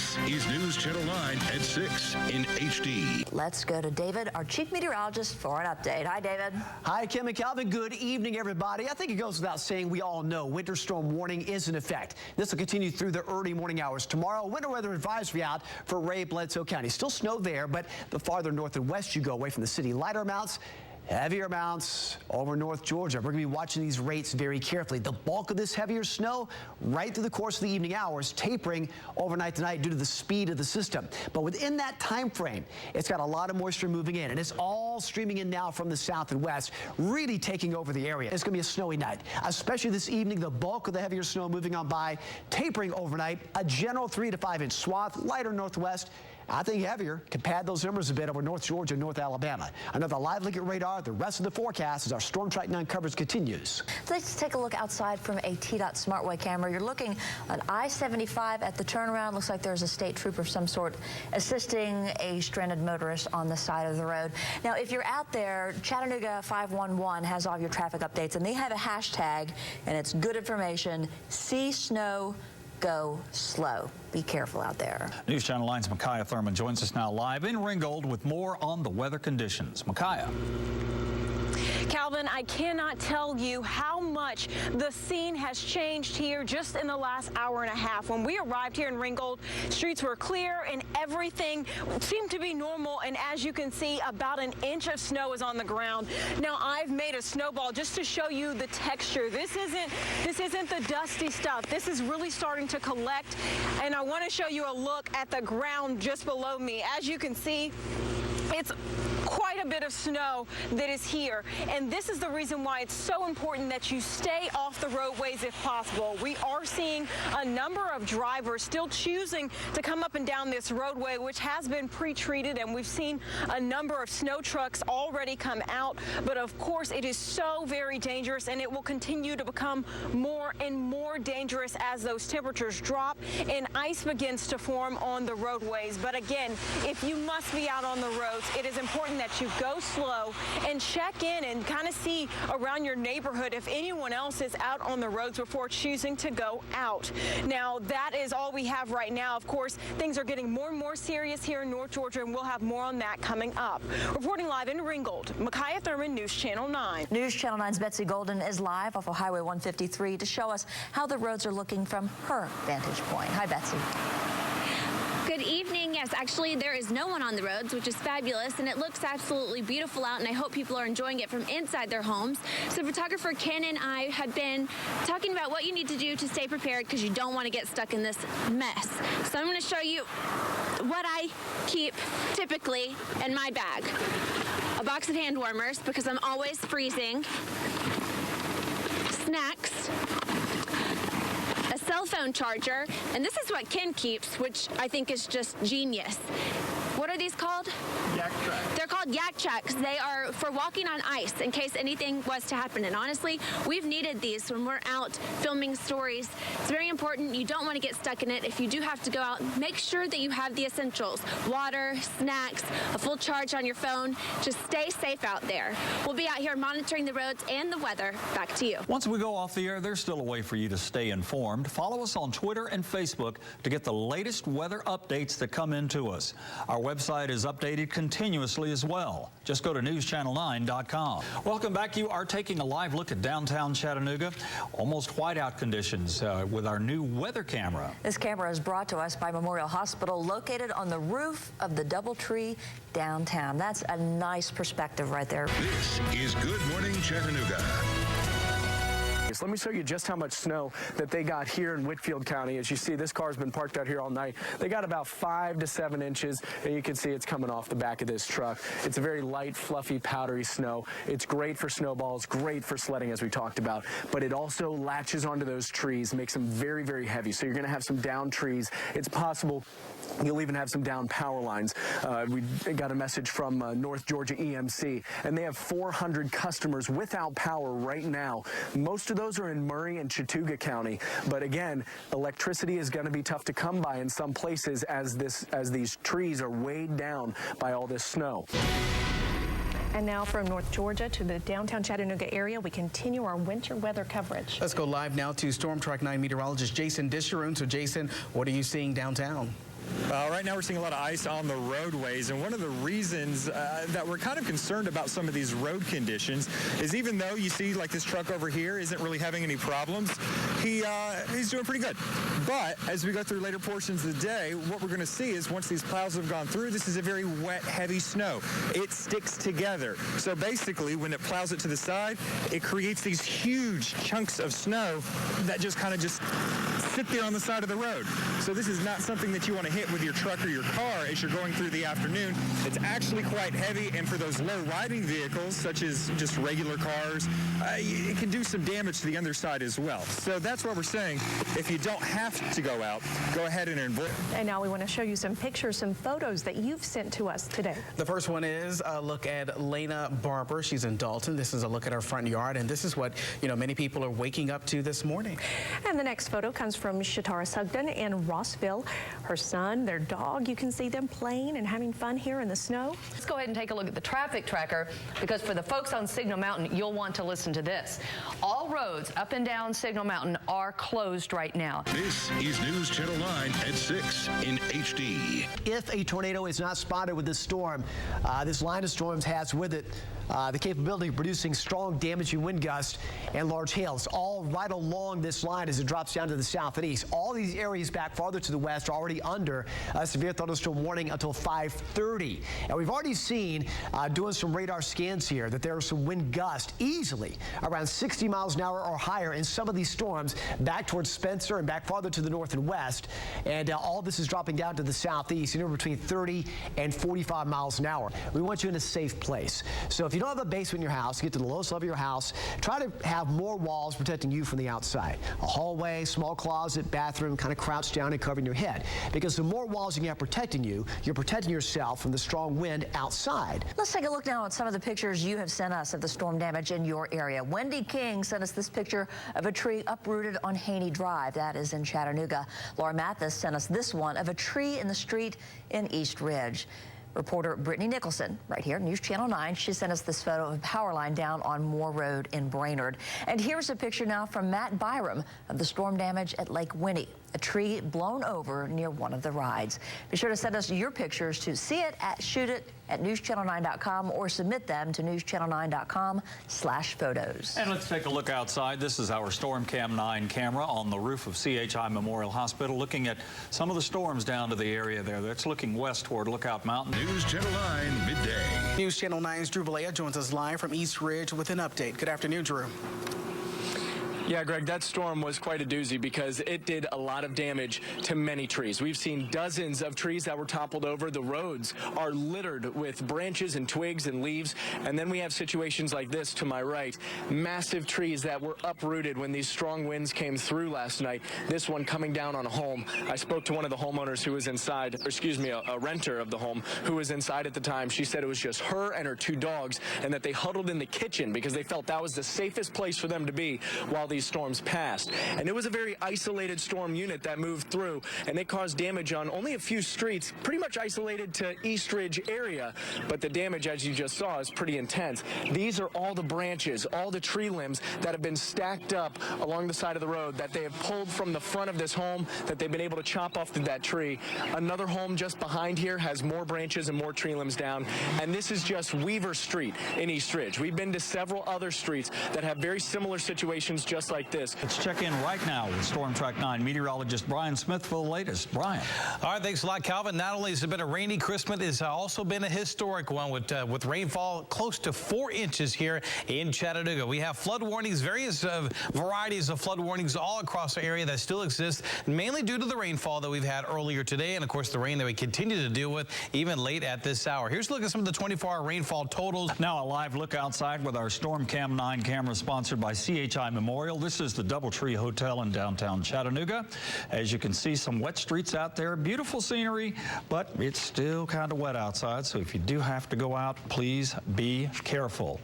This is News Channel 9 at 6 in HD. Let's go to David, our chief meteorologist, for an update. Hi, David. Hi, Kim and Calvin. Good evening, everybody. I think it goes without saying we all know winter storm warning is in effect. This will continue through the early morning hours tomorrow. Winter weather advisory out for Ray Bledsoe County. Still snow there, but the farther north and west you go away from the city, lighter amounts. Heavier amounts over North Georgia. We're going to be watching these rates very carefully. The bulk of this heavier snow right through the course of the evening hours, tapering overnight tonight due to the speed of the system. But within that time frame, it's got a lot of moisture moving in, and it's all streaming in now from the south and west, really taking over the area. It's going to be a snowy night, especially this evening. The bulk of the heavier snow moving on by, tapering overnight, a general 3 to 5 inch swath, lighter northwest. I think heavier. Can pad those numbers a bit over North Georgia and North Alabama. Another live look at radar. The rest of the forecast as our Storm Track 9 coverage continues. Let's take a look outside from a TDOT SmartWay camera. You're looking at I-75 at the turnaround. Looks like there's a state trooper of some sort assisting a stranded motorist on the side of the road. Now, if you're out there, Chattanooga 511 has all your traffic updates, and they have a hashtag, and it's good information. See snow, go slow. Be careful out there. News Channel 9's Micaiah Thurman joins us now live in Ringgold with more on the weather conditions. Micaiah. Calvin, I cannot tell you how much the scene has changed here just in the last hour and a half. When we arrived here in Ringgold, streets were clear and everything seemed to be normal. And as you can see, about an inch of snow is on the ground. Now, I've made a snowball just to show you the texture. This isn't the dusty stuff. This is really starting to collect. And I want to show you a look at the ground just below me. As you can see, it's quite a bit of snow that is here, and this is the reason why it's so important that you stay off the roadways if possible. We are seeing a number of drivers still choosing to come up and down this roadway, which has been pre-treated, and we've seen a number of snow trucks already come out. But of course, it is so very dangerous, and it will continue to become more and more dangerous as those temperatures drop and ice begins to form on the roadways. But again, if you must be out on the roads, it is important that you go slow and check in and kind of see around your neighborhood if anyone else is out on the roads before choosing to go out. Now, that is all we have right now. Of course, things are getting more and more serious here in North Georgia, and we'll have more on that coming up. Reporting live in Ringgold, Micaiah Thurman, News Channel 9. News Channel 9's Betsy Golden is live off of Highway 153 to show us how the roads are looking from her vantage point. Hi, Betsy. Good evening. Yes, actually, there is no one on the roads, which is fabulous, and it looks absolutely beautiful out, and I hope people are enjoying it from inside their homes. So photographer Ken and I had been talking about what you need to do to stay prepared because you don't want to get stuck in this mess. So I'm going to show you what I keep typically in my bag. A box of hand warmers because I'm always freezing. Snacks. A cell phone charger, and this is what Ken keeps, which I think is just genius. What are these called? Yak tracks. They're called yak tracks. They are for walking on ice in case anything was to happen. And honestly, we've needed these when we're out filming stories. It's very important. You don't want to get stuck in it. If you do have to go out, make sure that you have the essentials. Water, snacks, a full charge on your phone. Just stay safe out there. We'll be out here monitoring the roads and the weather. Back to you. Once we go off the air, there's still a way for you to stay informed. Follow us on Twitter and Facebook to get the latest weather updates that come into us. Our website is updated continuously as well. Just go to newschannel9.com. Welcome back. You are taking a live look at downtown Chattanooga. Almost whiteout conditions with our new weather camera. This camera is brought to us by Memorial Hospital, located on the roof of the DoubleTree downtown. That's a nice perspective right there. This is Good Morning Chattanooga. Let me show you just how much snow that they got here in Whitfield County. As you see, this car's been parked out here all night. They got about 5 to 7 inches, and you can see it's coming off the back of this truck. It's a very light, fluffy, powdery snow. It's great for snowballs, great for sledding, as we talked about, but it also latches onto those trees, makes them very, very heavy. So you're going to have some down trees. It's possible you'll even have some down power lines. We got a message from North Georgia EMC, and they have 400 customers without power right now. Most of those are in Murray and Chattooga County. But again, electricity is going to be tough to come by in some places as these trees are weighed down by all this snow. And now from North Georgia to the downtown Chattanooga area, we continue our winter weather coverage. Let's go live now to Storm Track 9 meteorologist Jason Disharoon. So Jason, what are you seeing downtown? Right now we're seeing a lot of ice on the roadways, and one of the reasons that we're kind of concerned about some of these road conditions is even though you see like this truck over here isn't really having any problems, he's doing pretty good. But as we go through later portions of the day, what we're going to see is once these plows have gone through, this is a very wet, heavy snow. It sticks together. So basically, when it plows it to the side, it creates these huge chunks of snow that just kind of just sit there on the side of the road. So this is not something that you want to hit with your truck or your car as you're going through the afternoon. It's actually quite heavy, and for those low-riding vehicles, such as just regular cars, it can do some damage to the underside as well. So that's what we're saying. If you don't have to go out, go ahead and avoid. And now we want to show you some pictures, some photos that you've sent to us today. The first one is a look at Lena Barber. She's in Dalton. This is a look at her front yard, and this is what, many people are waking up to this morning. And the next photo comes from Shatara Sugden in Rossville. Her son, their dog, you can see them playing and having fun here in the snow. Let's go ahead and take a look at the traffic tracker, because for the folks on Signal Mountain, you'll want to listen to this. All roads up and down Signal Mountain are closed right now. This is News Channel 9 at 6 in HD. If a tornado is not spotted with this storm, this line of storms has with it the capability of producing strong damaging wind gusts and large hails, all right along this line as it drops down to the south and east. All these areas back farther to the west are already under a severe thunderstorm warning until 5:30. And we've already seen, doing some radar scans here, that there are some wind gusts easily around 60 miles an hour or higher in some of these storms back towards Spencer and back farther to the north and west. And all this is dropping down to the southeast, anywhere between 30 and 45 miles an hour. We want you in a safe place. So if you don't have a basement in your house, get to the lowest level of your house, try to have more walls protecting you from the outside. A hallway, small closet, bathroom, kind of crouch down and covering your head. Because the more walls you have protecting you, you're protecting yourself from the strong wind outside. Let's take a look now at some of the pictures you have sent us of the storm damage in your area. Wendy King sent us this picture of a tree uprooted on Haney Drive. That is in Chattanooga. Laura Mathis sent us this one of a tree in the street in East Ridge. Reporter Brittany Nicholson, right here, News Channel 9, she sent us this photo of a power line down on Moore Road in Brainerd. And here's a picture now from Matt Byram of the storm damage at Lake Winnie, a tree blown over near one of the rides. Be sure to send us your pictures to shoot@newschannel9.com or submit them to newschannel9.com/photos. And let's take a look outside. This is our Storm Cam 9 camera on the roof of CHI Memorial Hospital, looking at some of the storms down to the area there. That's looking west toward Lookout Mountain. News Channel 9 midday. News Channel 9's Drew Valea joins us live from East Ridge with an update. Good afternoon, Drew. Yeah, Greg, that storm was quite a doozy because it did a lot of damage to many trees. We've seen dozens of trees that were toppled over. The roads are littered with branches and twigs and leaves. And then we have situations like this to my right. Massive trees that were uprooted when these strong winds came through last night. This one coming down on a home. I spoke to one of the homeowners who was inside, or excuse me, a renter of the home who was inside at the time. She said it was just her and her two dogs and that they huddled in the kitchen because they felt that was the safest place for them to be while these storms passed. And it was a very isolated storm unit that moved through, and it caused damage on only a few streets, pretty much isolated to East Ridge area. But the damage, as you just saw, is pretty intense. These are all the branches, all the tree limbs that have been stacked up along the side of the road that they have pulled from the front of this home that they've been able to chop off that tree. Another home just behind here has more branches and more tree limbs down. And this is just Weaver Street in East Ridge. We've been to several other streets that have very similar situations just like this. Let's check in right now with Storm Track 9 meteorologist Brian Smith for the latest. Brian. All right, thanks a lot, Calvin. Not only has it been a rainy Christmas, it's also been a historic one with rainfall close to 4 inches here in Chattanooga. We have flood warnings, various varieties of flood warnings all across the area that still exist, mainly due to the rainfall that we've had earlier today and, of course, the rain that we continue to deal with even late at this hour. Here's a look at some of the 24-hour rainfall totals. Now a live look outside with our Storm Cam 9 camera sponsored by CHI Memorial. This is the DoubleTree Hotel in downtown Chattanooga. As you can see, some wet streets out there. Beautiful scenery, but it's still kind of wet outside. So if you do have to go out, please be careful.